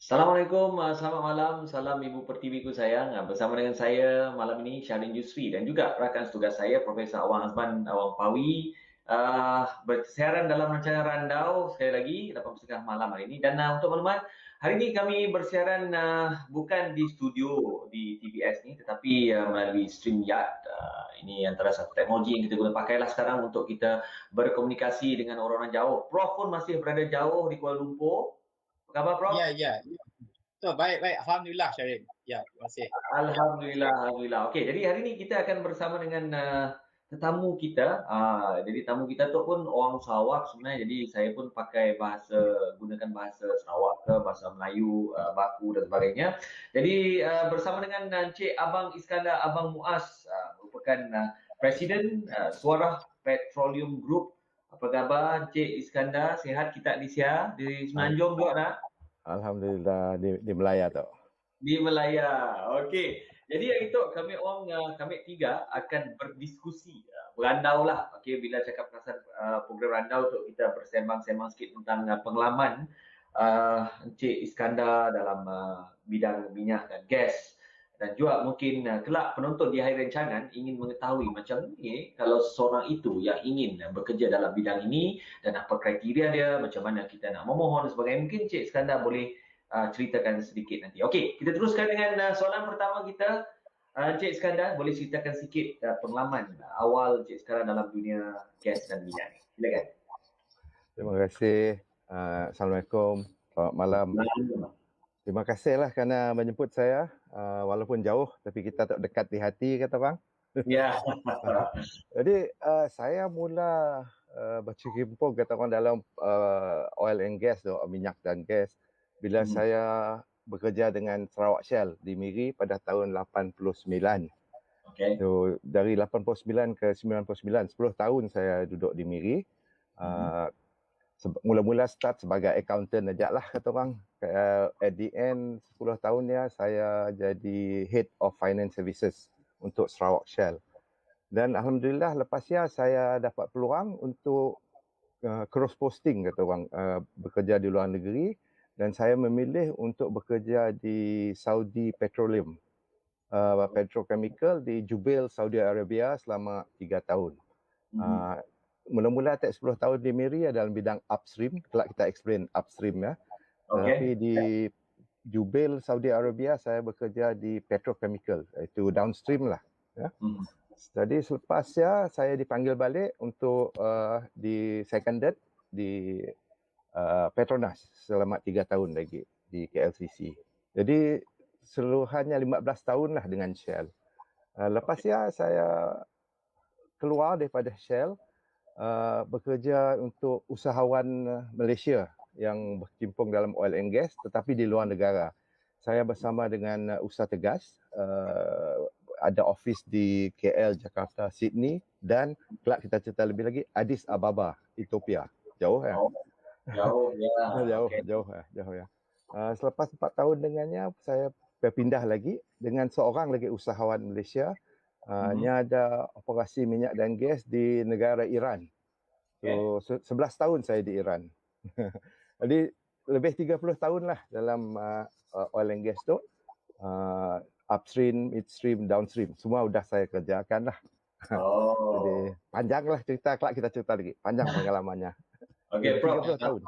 Assalamualaikum, selamat malam, salam Ibu Pertiwiku sayang. Bersama dengan saya malam ini Syalin Yusri dan juga rakan setugas saya Profesor Awang Azman Awang Pawi bersiaran dalam rancangan Randau sekali lagi 8.30 malam hari ini. Dan untuk maklumat, hari ini kami bersiaran bukan di studio di TBS ni tetapi melalui StreamYard. Ini antara satu teknologi yang kita guna pakailah sekarang untuk kita berkomunikasi dengan orang-orang jauh. Prof pun masih berada jauh di Kuala Lumpur. Apa khabar Prof? Ya, ya. So, baik. Alhamdulillah, Syarif. Ya, terima kasih. Alhamdulillah, alhamdulillah. Okey, jadi hari ini kita akan bersama dengan tetamu kita. Jadi tamu kita tu pun orang Sarawak sebenarnya. Jadi saya pun gunakan bahasa Sarawak ke bahasa Melayu, baku dan sebagainya. Jadi bersama dengan Encik Abang Iskandar Abang Muaz, merupakan Presiden Suara Petroleum Group. Apa khabar Encik Iskandar? Sihat kita di Semenanjung juga nak? Alhamdulillah di Melaya tu. Di Melaya. Okey. Jadi yang itu kami tiga akan berdiskusi, berandau lah. Okey, bila cakap pasal program randau untuk kita bersembang-sembang sikit tentang pengalaman Encik Iskandar dalam bidang minyak dan gas. Dan juga mungkin kelak penonton di akhir rancangan ingin mengetahui macam ni kalau seseorang itu yang ingin bekerja dalam bidang ini dan apa kriteria dia, macam mana kita nak memohon dan sebagainya. Mungkin Encik Iskandar boleh ceritakan sedikit nanti. Okey, kita teruskan dengan soalan pertama kita. Encik Iskandar, boleh ceritakan sikit pengalaman awal Encik sekarang dalam dunia gas dan minyak ni. Silakan. Terima kasih. Assalamualaikum. Selamat malam. Terima kasihlah kerana menjemput saya. Walaupun jauh, tapi kita tak dekat di hati, kata bang. Ya. Jadi saya mula berkecimpung kata orang dalam oil and gas tu, minyak dan gas bila saya bekerja dengan Sarawak Shell di Miri pada tahun 89. Okay. So dari 89 ke 99, 10 tahun saya duduk di Miri. Mula-mula start sebagai accountant aja lah kata orang. At the end 10 tahunnya saya jadi Head of Finance Services untuk Sarawak Shell. Dan Alhamdulillah lepasnya saya dapat peluang untuk cross posting kata orang, bekerja di luar negeri, dan saya memilih untuk bekerja di Saudi Petroleum Petrochemical di Jubail, Saudi Arabia selama 3 tahun. Mula-mula tak 10 tahun di Miri dalam bidang upstream, kelak kita explain upstream ya. Tapi di Jubail, Saudi Arabia saya bekerja di petrochemical, iaitu downstream lah ya. Jadi selepasnya saya dipanggil balik untuk di seconded di Petronas selama 3 tahun lagi di KLCC. Jadi seluruhannya 15 tahun lah dengan Shell. Lepasnya saya keluar daripada Shell, bekerja untuk usahawan Malaysia yang berkecimpung dalam oil and gas tetapi di luar negara. Saya bersama dengan Usaha Tegas, ada office di KL, Jakarta, Sydney, dan kelak kita cerita lebih lagi Addis Ababa, Ethiopia. Jauh ya? Jauh ya. Jauh ya. Selepas 4 tahun dengannya, saya berpindah lagi dengan seorang lagi usahawan Malaysia. Nya ada operasi minyak dan gas di negara Iran. So 11 tahun saya di Iran. Jadi lebih 30 tahun lah dalam oil and gas tu. Upstream, midstream, downstream. Semua sudah saya kerjakan lah. Jadi panjang lah cerita, kelak kita cerita lagi. Panjang pengalamannya. Okey, Prof. 30 tahun.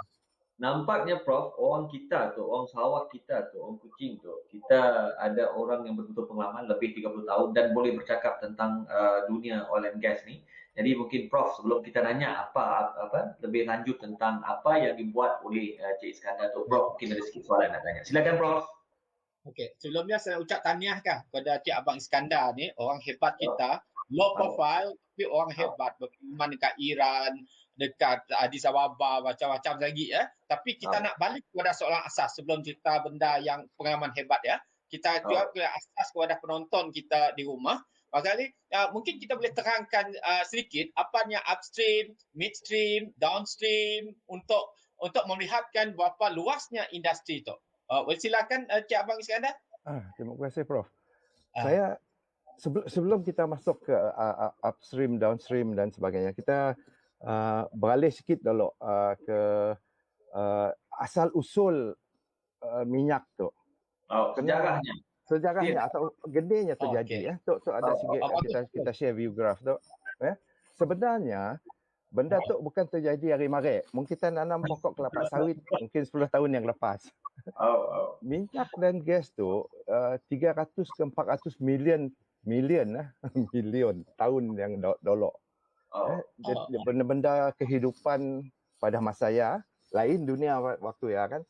Nampaknya Prof, orang kita tu, orang Sarawak kita tu, orang Kuching tu, kita ada orang yang betul-betul pengalaman lebih 30 tahun dan boleh bercakap tentang dunia oil and gas ni. Jadi mungkin Prof, sebelum kita nanya apa lebih lanjut tentang apa yang dibuat oleh Cik Iskandar tu, Prof mungkin ada sikit soalan nak tanya. Silakan Prof. Okey, sebelumnya saya ucap tahniah kepada Cik Abang Iskandar ni, orang hebat kita, low profile tapi orang hebat, berpengalaman dekat Iran, dekat Addis Ababa, macam-macam lagi ya. Tapi kita nak balik kepada soalan asas sebelum cerita benda yang pengalaman hebat ya. Kita juga asas kepada penonton kita di rumah. Maknanya mungkin kita boleh terangkan sedikit apanya upstream, midstream, downstream untuk untuk melihatkan berapa luasnya industri itu. Silakan Cik Abang Iskandar. Terima kasih Prof. Saya sebelum kita masuk ke upstream, downstream dan sebagainya, kita beralih sikit dulu ke asal usul minyak tu. Sejarahnya atau gendenya terjadi. Tu ada sikit kita share view graph tu. Sebenarnya benda tu bukan terjadi hari Maret. Mungkin kita nanam pokok kelapa sawit mungkin 10 tahun yang lepas. Minyak dan gas tu 300 ke 400 milion tahun yang dulu. Benda-benda kehidupan pada masa lain dunia waktu kan.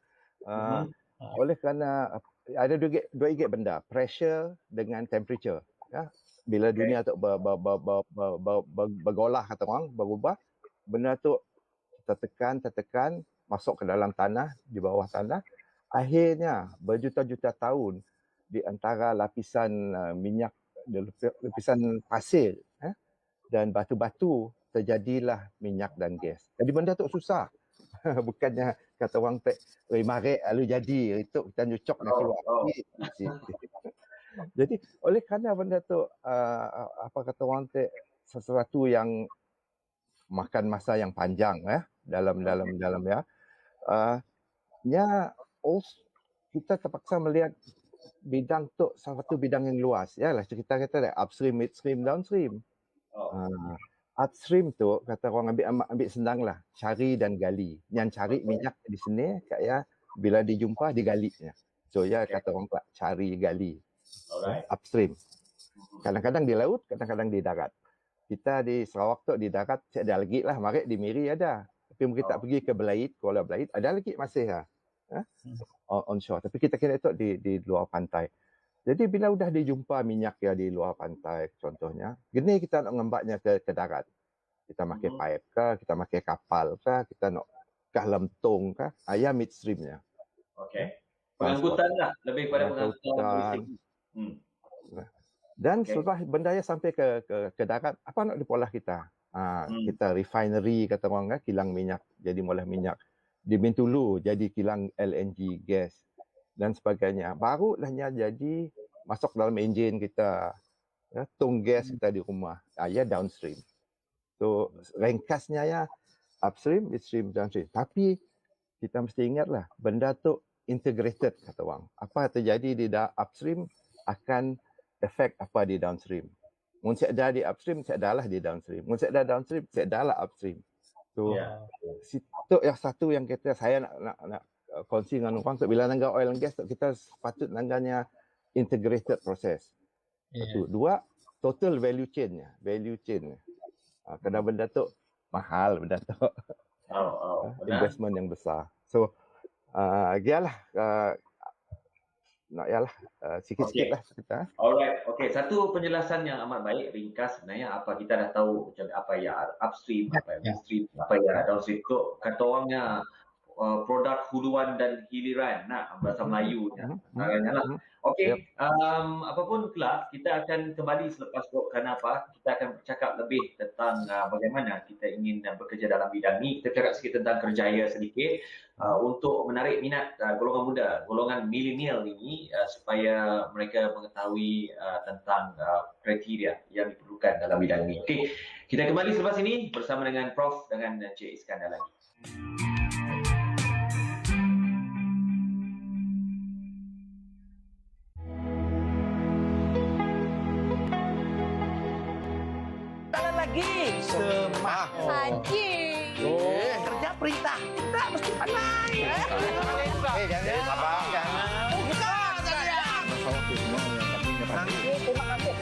Oleh kerana ada dua igit benda, pressure dengan temperature. Bila dunia tu bergolah kata orang, berubah, benda tu tertekan masuk ke dalam tanah, di bawah tanah. Akhirnya berjuta-juta tahun di antara lapisan minyak, lapisan pasir dan batu-batu terjadilah minyak dan gas. Jadi benda tu susah. Bukannya kata orang Maret lalu jadi, itu kita nyucok nak keluar. Jadi oleh kerana benda tu apa kata orang sesuatu yang makan masa yang panjang dalam kita terpaksa melihat bidang tu satu bidang yang luas. Yalah cerita kata upstream, midstream, downstream. Upstream tu kata orang ambil senanglah, cari dan gali. Yang cari minyak di sini kayak bila dijumpa digalinya. So kata orang cari gali. Upstream. Kadang-kadang di laut, kadang-kadang di darat. Kita di Sarawak tu di darat ada lagi lah, Maret di Miri ada. Tapi mungkin tak pergi ke Belait, Kuala Belait ada lagi masih onshore. Tapi kita kira itu di luar pantai. Jadi bila sudah dijumpa minyak di luar pantai contohnya, gini kita nak ngembaknya ke darat. Kita pakai pipe ke, kita pakai kapal ke, kita nak dalam tong ke, midstreamnya. Okey. Pengangkutan lah, lebih pada pengangkutan. Dan setelah benda sampai ke darat, apa nak dipolah kita? Kita refinery kata orang kilang minyak, jadi molah minyak. Di Bintulu jadi kilang LNG gas dan sebagainya. Barulahnya jadi masuk dalam enjin kita, tong gas kita di rumah. Downstream. So ringkasnya upstream, midstream, downstream. Tapi kita mesti ingatlah benda tu integrated kata orang. Apa terjadi di upstream akan efek apa di downstream. Mun saya ada di upstream, saya adalah di downstream. Mun saya ada downstream, saya adalah upstream. So situ yang satu yang kita saya nak kongsi dengan orang tu, bila nangga oil and gas tu, kita patut nangganya integrated process. Satu. Dua, total value chain-nya. Kerana benda tu mahal benda tu. Investment yang besar. So sikit-sikit lah kita. Alright, satu penjelasan yang amat baik, ringkas sebenarnya apa kita dah tahu macam apa upstream, apa midstream, apa downstream. Kata orangnya produk huluan dan hiliran, bahasa Melayunya. Apapun kelak, kita akan kembali selepas kerana kita akan bercakap lebih tentang bagaimana kita ingin bekerja dalam bidang ni. Kita cakap sikit tentang kerjaya sedikit untuk menarik minat golongan muda, golongan milenial ini supaya mereka mengetahui tentang kriteria yang diperlukan dalam bidang ini. Kita kembali selepas ini bersama dengan Prof dengan Cik Iskandar lagi. Semah. Haji. Kerja perintah. Kita mesti pandai. Jangan abang. Bukan saya. Terima kasih.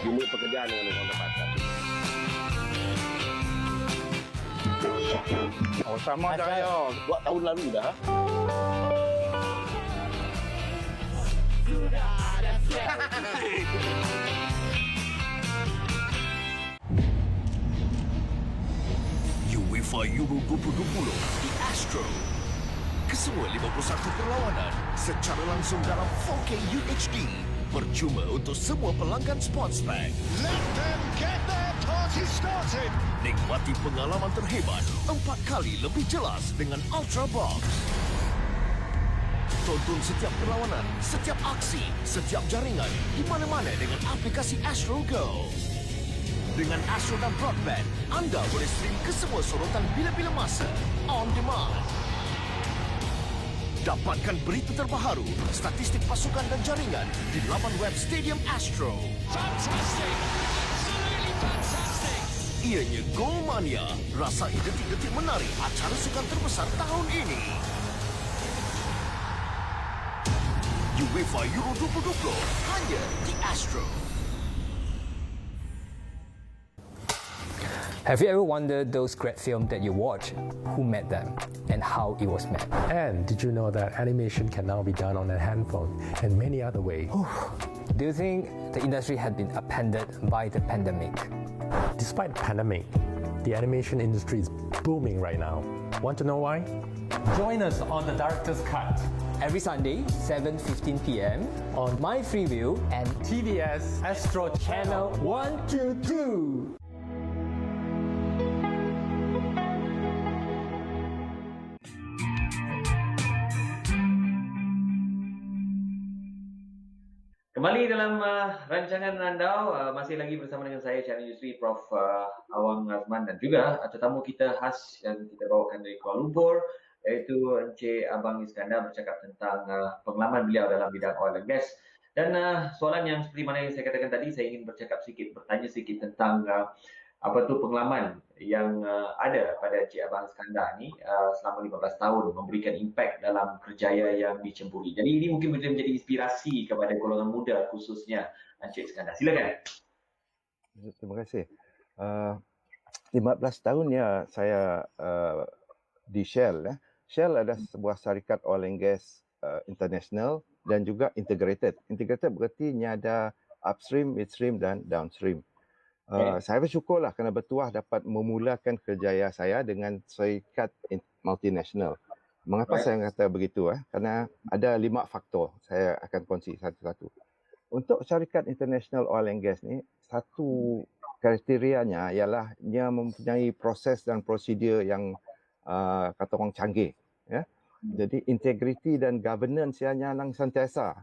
Ini pekerjaan yang orang dapatkan. Sama saya. 2 tahun lalu dah. Sudah ada UEFA Euro 2020 di Astro. Kesemua 51 perlawanan secara langsung dalam 4K UHD percuma untuk semua pelanggan Sportspack. Let them get their party started. Nikmati pengalaman terhebat 4 kali lebih jelas dengan Ultra Box. Tonton setiap perlawanan, setiap aksi, setiap jaringan di mana-mana dengan aplikasi Astro Go. Dengan Astro dan Broadband, anda boleh stream ke semua sorotan bila-bila masa, on demand. Dapatkan berita terbaru, statistik pasukan dan jaringan di laman web Stadium Astro. Fantastic! Absolutely fantastic! Ianya Gol Mania. Rasai detik-detik menarik acara sukan terbesar tahun ini. UEFA Euro 2020 hanya di Astro. Have you ever wondered those great films that you watch, who made them, and how it was made? And did you know that animation can now be done on a handphone and many other ways? Do you think the industry had been upended by the pandemic? Despite the pandemic, the animation industry is booming right now. Want to know why? Join us on the Director's Cut Every Sunday, 7:15 p.m. on My Freeview and TVS Astro Channel 122. Kembali dalam rancangan Randau, masih lagi bersama dengan saya, Channel Industri, Prof. Awang Azman, dan juga tetamu kita khas yang kita bawakan dari Kuala Lumpur, iaitu Encik Abang Iskandar, bercakap tentang pengalaman beliau dalam bidang oil and gas. Dan soalan yang seperti mana yang saya katakan tadi, saya ingin bertanya sedikit tentang apa tu pengalaman yang ada pada Encik Abang Iskandar ni selama 15 tahun memberikan impak dalam kerjaya yang dicempuri. Jadi ini mungkin boleh menjadi inspirasi kepada golongan muda khususnya Encik Iskandar. Silakan. Terima kasih. 15 tahun ya saya di Shell. Shell adalah sebuah syarikat oil and gas international dan juga integrated. Integrated berarti ada upstream, midstream dan downstream. Saya bersyukurlah kerana bertuah dapat memulakan kerjaya saya dengan syarikat multinational. Mengapa saya kata begitu? Kerana ada 5 faktor. Saya akan kongsi satu-satu. Untuk syarikat international oil and gas ni, satu kriterianya ialah dia mempunyai proses dan prosedur yang kata orang canggih. Ya? Jadi integriti dan governance yang sentiasa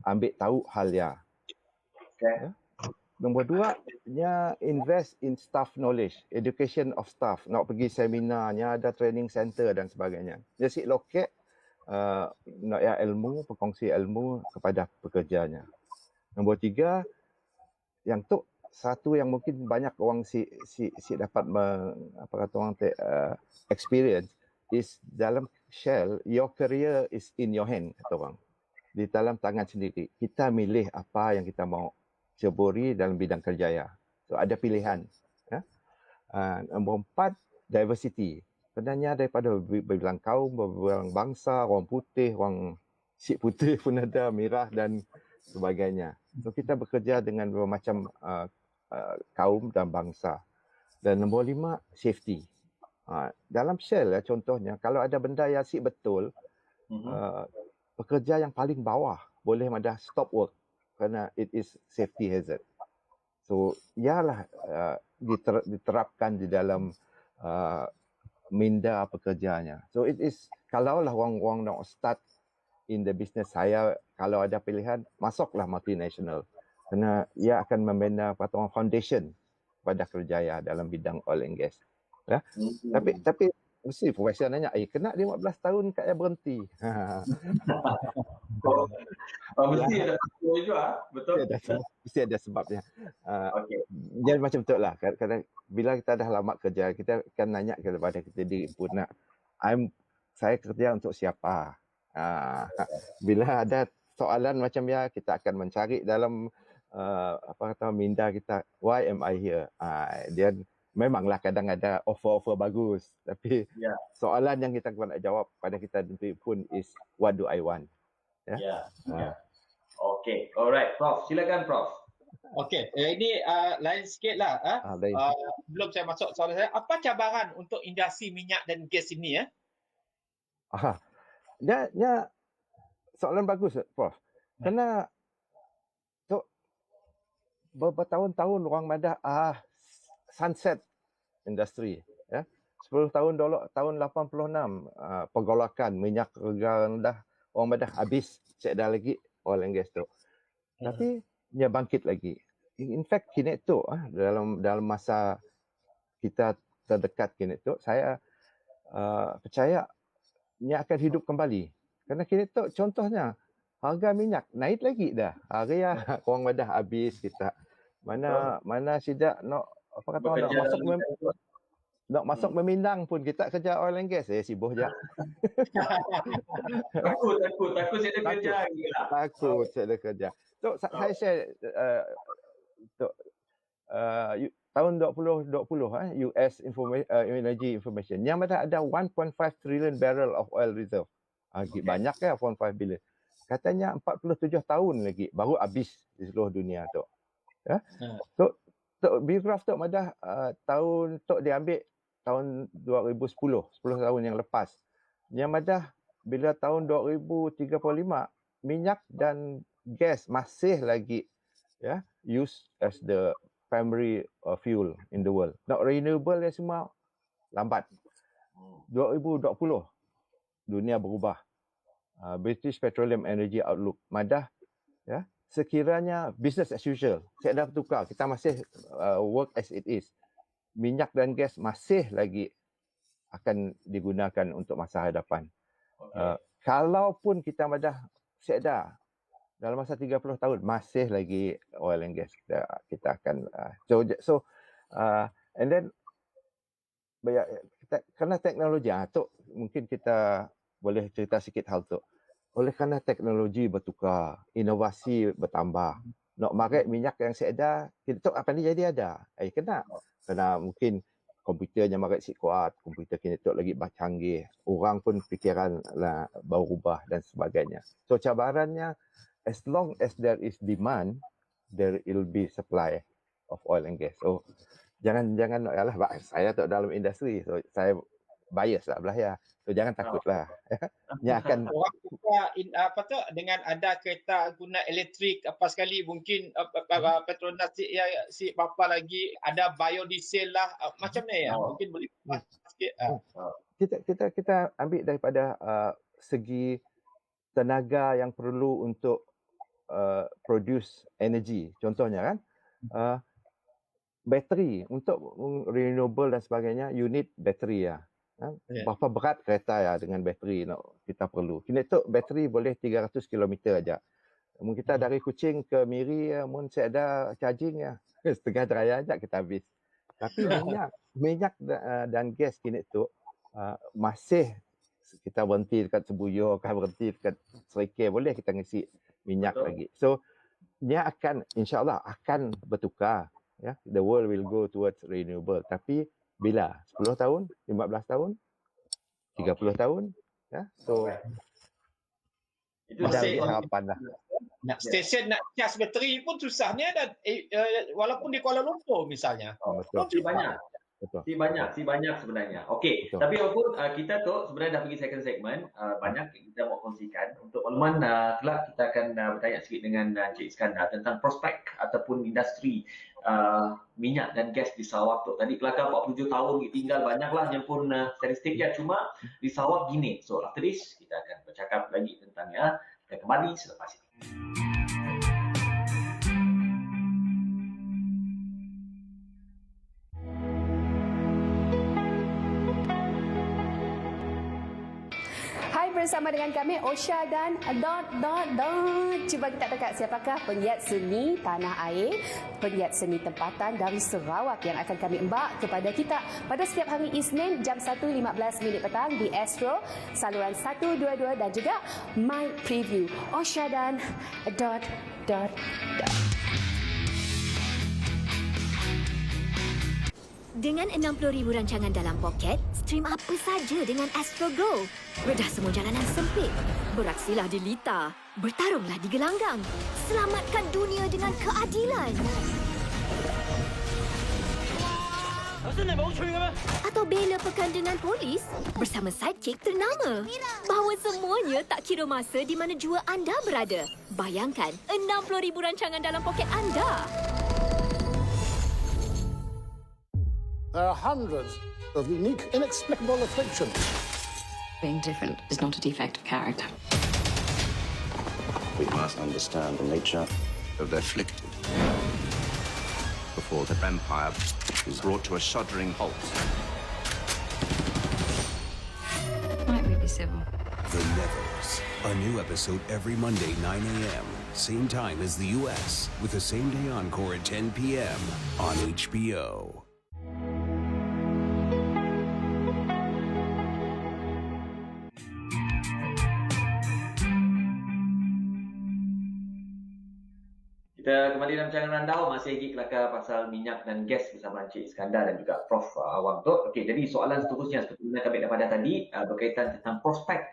ambil tahu hal dia. Ya? Nombor 2, dia invest in staff knowledge, education of staff. Nak pergi seminarnya, ada training center dan sebagainya. Dia si loket nak ya ilmu, berkongsi ilmu kepada pekerjanya. Nombor 3, yang tu satu yang mungkin banyak orang si dapat experience is dalam Shell, your career is in your hand, kata orang. Di dalam tangan sendiri. Kita milih apa yang kita mau ceburi dalam bidang kerjaya. So ada pilihan. Ya? Nombor 4, diversity. Sebenarnya daripada berbilang kaum, berbilang bangsa, orang putih, orang sik putih pun ada, merah dan sebagainya. So kita bekerja dengan bermacam kaum dan bangsa. Dan nombor 5, safety. Dalam Shell contohnya, kalau ada benda yang sik betul, pekerja yang paling bawah boleh ada stop work. Kerana it is safety hazard. So, ialah diterapkan di dalam minda pekerjanya. So, it is, kalaulah orang-orang nak start in the business saya, kalau ada pilihan, masuklah multinational. Kerana ia akan membina foundation pada kerjaya dalam bidang oil and gas. Ya? Tapi mesti profesionalnya, kena 15 tahun kat saya berhenti. Mesti ada faktor juga, betul? Mesti ada sebabnya. Okay. Jadi macam betul lah. Kadang bila kita dah lama kerja, kita akan nanya kepada kita diri pun nak, saya kerja untuk siapa? Bila ada soalan macam ya, kita akan mencari dalam minda kita, why am I here? Dia memanglah kadang ada offer-offer bagus, tapi soalan yang kita nak jawab pada kita pun is, what do I want? Ya. Okey, alright, Prof. Silakan, Prof. Okey, ini lain sikit lah. Sebelum saya masuk soalan saya, apa cabaran untuk industri minyak dan gas ini? Dia soalan bagus, Prof. Kerana bertahun-tahun orang madah sunset industri. Ya? 10 tahun tahun 86 pergolakan minyak harga rendah, orang Madah habis sekadar lagi oil and gas tu. Tapi dia bangkit lagi. In fact kini tu dalam masa kita terdekat kini tu, saya percaya dia akan hidup kembali. Kerana kini tu contohnya harga minyak naik lagi dah. Harga orang Madah habis kita. Mana sidak nak apa kata orang nak masuk memindang pun kita kerja oil and gas sibuk je. Takut saya ada kerja lagi lah. Takut saya ada kerja. So saya share tahun 2020 US Energy Information yang ada 1.5 trillion barrel of oil reserve. Banyak 1.5 billion. Katanya 47 tahun lagi baru habis di seluruh dunia tu. Ya. So biograf tu Madah tahun tu diambil tahun 2010, 10 tahun yang lepas. Yang Madah bila tahun 2035 minyak dan gas masih lagi used as the primary fuel in the world. Not renewable ya semua lambat. 2020 dunia berubah. British Petroleum Energy Outlook Madah sekiranya business as usual. Saya dah bertukar. Kita masih work as it is. Minyak dan gas masih lagi akan digunakan untuk masa hadapan. Kalaupun kita Madah sedar dalam masa 30 tahun masih lagi oil and gas kita akan and then kita kerana teknologi tu mungkin kita boleh cerita sikit hal tu. Oleh kerana teknologi bertukar, inovasi bertambah. Nak market minyak yang sedar, kita tu apa ni jadi ada. Kena mungkin komputernya market si kuat, komputer kini tu lagi canggih. Orang pun fikiran lah berubah dan sebagainya. So cabarannya, as long as there is demand, there will be supply of oil and gas. So jangan saya tu dalam industri, so saya bias lah belah ya. So jangan takutlah. Dia akan orang kita dengan ada kereta guna elektrik apa sekali mungkin Petronas si bapa lagi ada biodiesel lah macam ni ya. Mungkin boleh sikit. Kita ambil daripada segi tenaga yang perlu untuk produce energy. Contohnya kan bateri untuk renewable dan sebagainya, unit bateri ya. Berapa berat kereta ya dengan bateri kita perlu. Kini tu bateri boleh 300 km aja. Mungkin kita dari Kuching ke Miri mun saya ada charging ya. Setengah raya aja kita habis. Tapi minyak dan gas kini tu masih kita berhenti dekat Sebuyo, berhenti dekat Serikir, boleh kita ngisi minyak lagi. So dia akan insya-Allah akan bertukar ya. The world will go towards renewable. Tapi bila 10 tahun, 15 tahun, 30 tahun ya. So itu masih harapan lah. Nak stesen nak cas bateri pun susahnya dan walaupun di Kuala Lumpur misalnya. Betul. Banyak. Si banyak sebenarnya. Okey, tapi walaupun kita tu sebenarnya dah pergi second segment, banyak kita mau kongsikan. Untuk makluman kelak kita akan bertanya sikit dengan Encik Iskandar tentang prospek ataupun industri minyak dan gas di Sarawak tu. Tadi kelakar 47 tahun tinggal banyaklah yang pun statistiknya cuma di Sarawak gini. So after this kita akan bercakap lagi tentangnya. Kita kembali selepas ini. Bersama dengan kami Osha dan ... Cuba kita dekat siapakah penggiat seni tanah air, penggiat seni tempatan dari Sarawak yang akan kami embak kepada kita pada setiap hari Isnin jam 1.15 petang di Astro saluran 122 dan juga My Preview. Osha dan ... Dengan 60,000 rancangan dalam poket, stream apa saja dengan Astro Go. Redah semua jalanan sempit. Beraksilah di lita. Bertarunglah di gelanggang. Selamatkan dunia dengan keadilan. Atau bela pekan dengan polis bersama sidekick ternama. Bahawa semuanya tak kira masa di mana jua anda berada. Bayangkan 60,000 rancangan dalam poket anda. There are hundreds of unique, inexplicable afflictions. Being different is not a defect of character. We must understand the nature of the afflicted before the empire is brought to a shuddering halt. Might we be civil? The Nevers. A new episode every Monday, 9 a.m. Same time as the US, with the same day encore at 10 p.m. on HBO. Kita kembali dalam Jangan Randau, masih lagi kelakar pasal minyak dan gas bersama Encik Iskandar dan juga Prof. Awang Tok. Okey, jadi soalan seterusnya seperti mana kami pada tadi berkaitan tentang prospek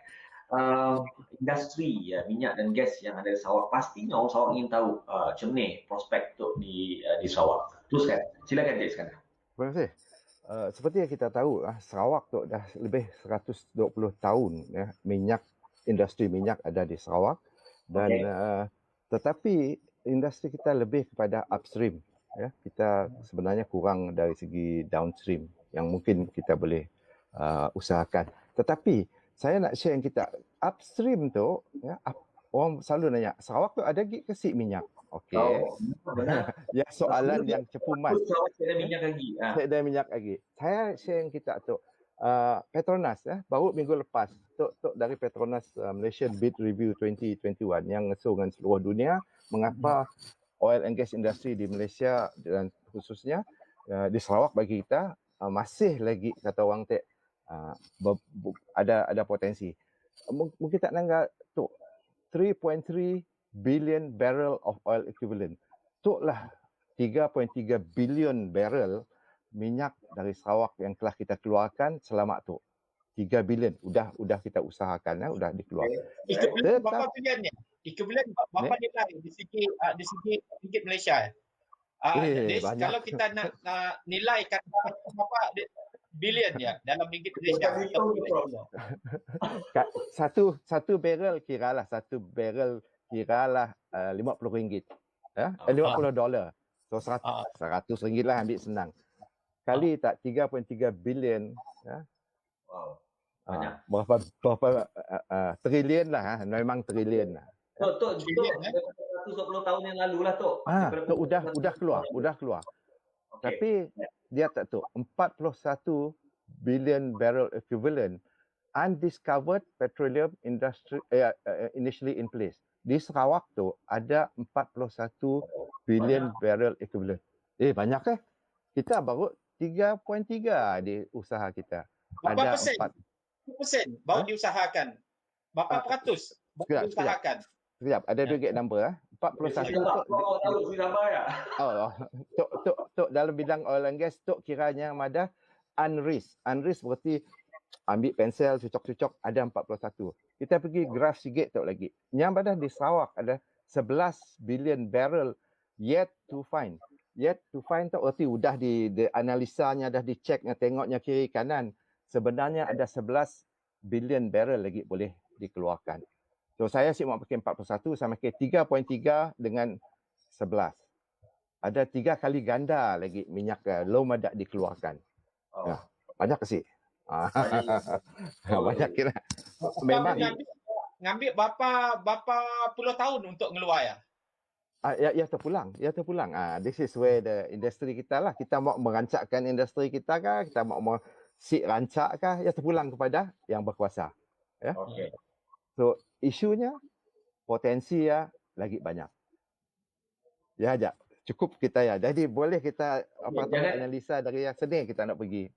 industri minyak dan gas yang ada di Sarawak. Pastinya orang Sarawak ingin tahu macam mana prospek untuk di Sarawak. Teruskan. Silakan Encik Iskandar. Terima kasih. Seperti yang kita tahu, Sarawak tu dah lebih 120 tahun industri minyak ada di Sarawak dan tetapi industri kita lebih kepada upstream. Kita sebenarnya kurang dari segi downstream yang mungkin kita boleh usahakan. Tetapi saya nak share yang kita upstream tu, orang selalu nanya, Sarawak tu ada gig ke sik minyak? Okey. Ya, soalan yang cepumat. Sarawak ada minyak lagi. Ada minyak lagi. Saya share yang kita tu. Petronas baru minggu lepas Tok dari Petronas Malaysian Bid Review 2021 yang ngesu dengan seluruh dunia mengapa oil and gas industry di Malaysia dan khususnya di Sarawak bagi kita masih lagi kata orang ada potensi. Mungkin tak nangga Tok 3.3 billion barrel of oil equivalent. Tok lah 3.3 billion barrel minyak dari Sarawak yang telah kita keluarkan selama tu 3 bilion sudah kita usahakan sudah dikeluarkan. Equivalent berapa biliannya? Equivalent berapa nilai di segi ringgit Malaysia? Kalau kita nak nilaikan berapa bilion ya dalam ringgit Malaysia. Satu barrel kiralah $50 $50. So $100 lah ambil senang. Kali tak 3.3 bilion berapa trilion lah memang trilion lah. Tok 120 tahun yang lalu lah Tok. Udah keluar. Okay. Tapi dia tak tu 41 billion barrel equivalent undiscovered petroleum industry initially in place. Di Sarawak tu ada 41 billion barrel equivalent. Banyak kita baru 3.3 di usaha kita. Berapa persen baru diusahakan? Berapa peratus baru diusahakan? Sekejap, ada dua number 41 Tok dalam bidang oil and gas Tok kiranya ada unrisked. Unrisked berarti ambil pensel cucok-cucok ada 41. Kita pergi graf sikit Tok lagi. Yang pada di Sarawak ada 11 billion barrel yet to find. Yet to find tu berarti sudah di analisanya, dah dicek, tengoknya kiri kanan. Sebenarnya ada 11 billion barrel lagi boleh dikeluarkan. So saya mau pakai 41 sama ke 3.3 dengan 11. Ada 3 kali ganda lagi minyak belum ada dikeluarkan. Banyak ke sih? Banyak kira. Memang ngambil berapa puluh tahun untuk ngeluar ya? Ya terpulang. This is where the industri kita lah. Kita mau merancakkan industri kita kah? Kita mau rancak kah? Ya terpulang kepada yang berkuasa. Ya. Okay. So isunya potensi lagi banyak. Ya aja. Cukup kita ya. Jadi boleh kita analisa dari yang seni kita nak pergi.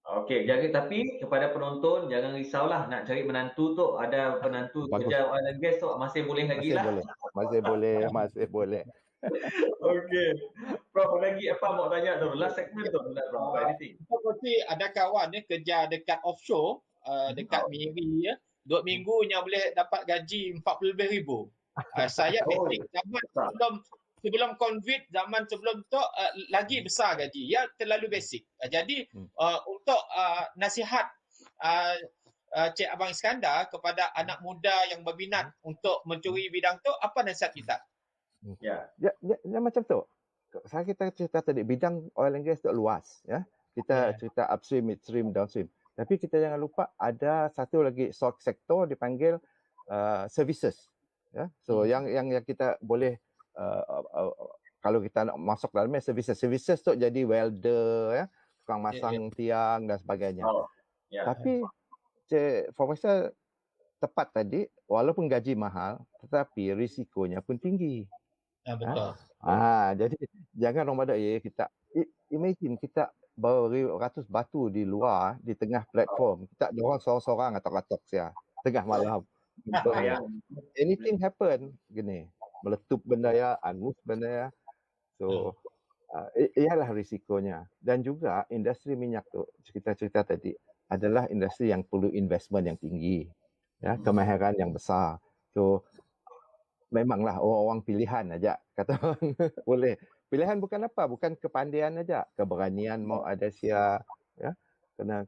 Okey, tapi kepada penonton jangan risaulah nak cari menantu tu, ada penantu kerja oil and gas tu masih boleh lagi lah. Masih boleh. Okey. Prof lagi apa mau tanya tu? Last segment tu Prof. Anything. Seperti ada kawan kerja dekat offshore, dekat Miri 2 minggunya boleh dapat gaji 40 lebih ribu. Saya basic sebelum COVID, zaman sebelum tu lagi besar gaji. Ya terlalu basic. Jadi untuk nasihat Cik Abang Iskandar kepada anak muda yang berminat untuk mencuri bidang tu, apa nasihat kita? Ya macam tu. Saya kita cerita tadi bidang oil and gas tu luas ya. Kita cerita upstream, midstream, downstream. Tapi kita jangan lupa ada satu lagi sektor dipanggil services. Ya. So yang kita boleh kalau kita nak masuk dalamnya services tu jadi welder, ya, tukang masang tiang dan sebagainya. Tapi Profesor tepat tadi, walaupun gaji mahal, tetapi risikonya pun tinggi. Betul. Jadi jangan orang pada kita imagine kita bawa ratus batu di luar di tengah platform, kita ada orang seorang-seorang atok-atok sia tengah malam. Anything happen gini, meletup benda ya, angus benda ya. So ialah risikonya. Dan juga industri minyak tu kita cerita tadi adalah industri yang perlu investment yang tinggi, ya, kemahiran yang besar. So memanglah orang-orang pilihan aja kata orang. Boleh. Pilihan bukan apa, bukan kepandaian aja, keberanian mau ada sia, ya. Kena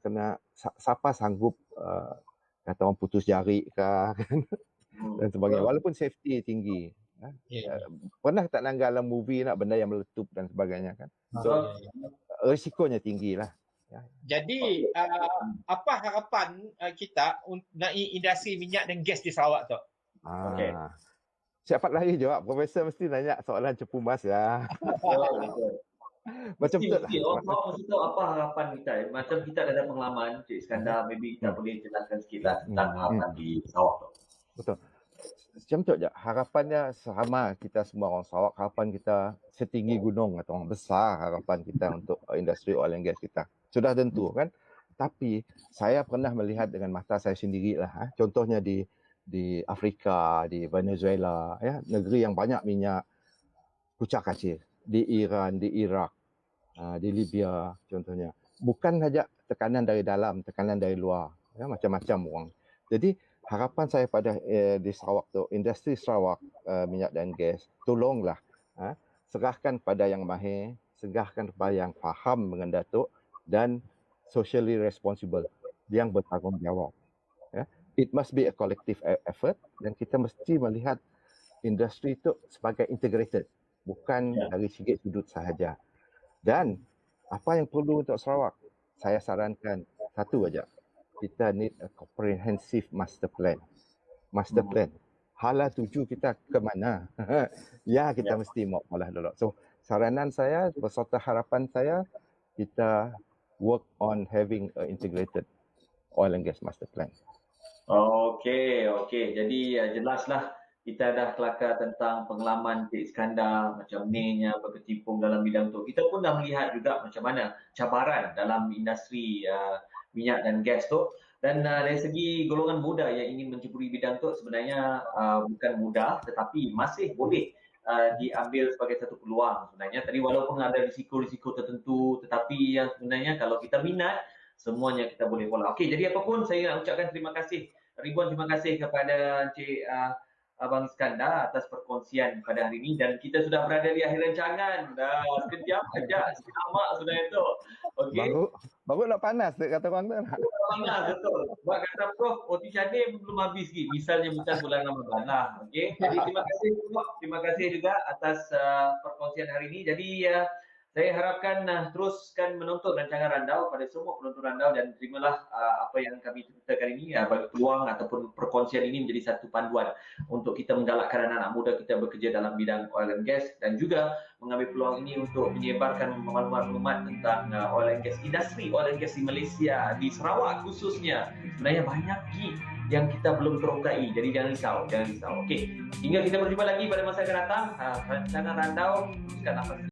siapa sanggup kata orang putus jari kah dan sebagainya. Walaupun safety tinggi. Pernah tak nanggal dalam movie nak benda yang meletup dan sebagainya kan. So risikonya tinggi lah. Jadi apa harapan kita untuk industri minyak dan gas di Sarawak tu? Cepat lagi jawab. Profesor mesti nanya soalan cepu mas ya. Macam tu lah. Orang mesti tahu apa harapan kita. Macam kita ada pengalaman, Cik Iskandar, maybe kita boleh jelaskan sikit lah tentang harapan di Sarawak tu. Betul. Macam tu je. Harapannya sama kita semua orang Sarawak. Harapan kita setinggi gunung atau orang besar harapan kita untuk industri oil and gas kita. Sudah tentu kan. Tapi saya pernah melihat dengan mata saya sendirilah. Contohnya di Afrika, di Venezuela, ya, negeri yang banyak minyak, kucak kacir, di Iran, di Iraq, di Libya contohnya. Bukan saja tekanan dari dalam, tekanan dari luar, ya, macam-macam orang. Jadi harapan saya pada di Sarawak tu, industri Sarawak minyak dan gas, tolonglah serahkan pada yang mahir, serahkan kepada yang faham dengan Datuk dan socially responsible, yang bertanggungjawab. Ya. It must be a collective effort dan kita mesti melihat industri itu sebagai integrated, bukan dari segi sudut sahaja. Dan apa yang perlu untuk Sarawak? Saya sarankan satu aja. Kita need a comprehensive master plan. Master plan. Hala tuju kita ke mana? Ya, kita mesti mau olah dulu. So, saranan saya, beserta harapan saya, kita work on having a integrated oil and gas master plan. Okey. Jadi jelaslah kita dah kelakar tentang pengalaman Cik Iskandar macam ni-nya berkecimpung dalam bidang tu. Kita pun dah melihat juga macam mana cabaran dalam industri minyak dan gas tu. Dan dari segi golongan muda yang ingin menceburi bidang tu sebenarnya bukan mudah tetapi masih boleh diambil sebagai satu peluang sebenarnya. Tadi walaupun ada risiko-risiko tertentu tetapi yang sebenarnya kalau kita minat semuanya kita boleh bola. Okey, jadi apapun saya nak ucapkan terima kasih. Ribuan terima kasih kepada Encik Abang Iskandar atas perkongsian pada hari ini dan kita sudah berada di akhir rancangan. Dah sekejap saja, lama sudah itu. Okey. Baru nak panas kata orang tu. Panas betul. Buat kata Prof, Oti Syahdir belum habis lagi. Misalnya bulan Ramadan lah. Okey. Jadi terima kasih Prof. Terima kasih juga atas perkongsian hari ini. Jadi saya harapkan teruskan menonton rancangan Randau pada semua penonton Randau dan terimalah apa yang kami ceritakan ini bagi peluang ataupun perkongsian ini menjadi satu panduan untuk kita menggalakkan anak-anak muda kita bekerja dalam bidang oil and gas dan juga mengambil peluang ini untuk menyebarkan maklumat-maklumat tentang oil and gas, industri oil and gas di Malaysia, di Sarawak khususnya. Sebenarnya banyak lagi yang kita belum terokai. Jadi jangan risau. Okey. Hingga kita berjumpa lagi pada masa akan datang. Rancangan Randau teruskan nafas.